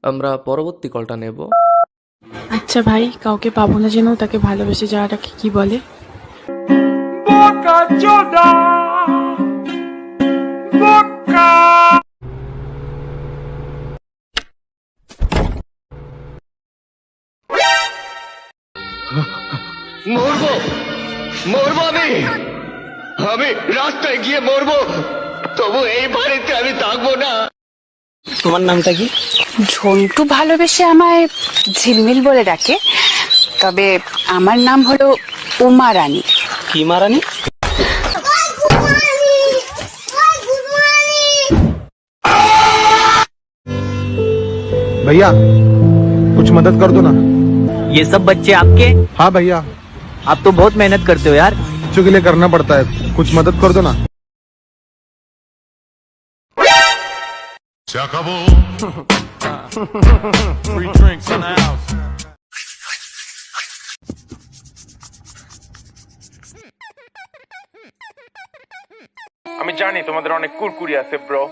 আমরা পরবর্তী কলটা নেব। আচ্ছা ভাই, কাউকে পাবো না যেন তাকে ভালোবেসে যাওয়াটাকে কি বলে? মরবো মরবো আমি রাস্তায় গিয়ে মরবো, তবু এই বাড়িতে আমি থাকবো না। তোমার নামটা কি? ঝন্টু ভালোবেসে আমায় ঝিলমিল বলে ডাকে, তবে আমার নাম হলো উমা রানী। কি মারানি? भैया कुछ मदद कर दो ना। ये सब बच्चे आपके? हाँ भैया, आप तो बहुत मेहनत करते हो यार। बच्चों के लिए करना पड़ता है, कुछ मदद कर दो ना। Se acabó. Free drinks in the house. আমি জানি তোমাদের অনেক কুরকুরি আছে ব্রো।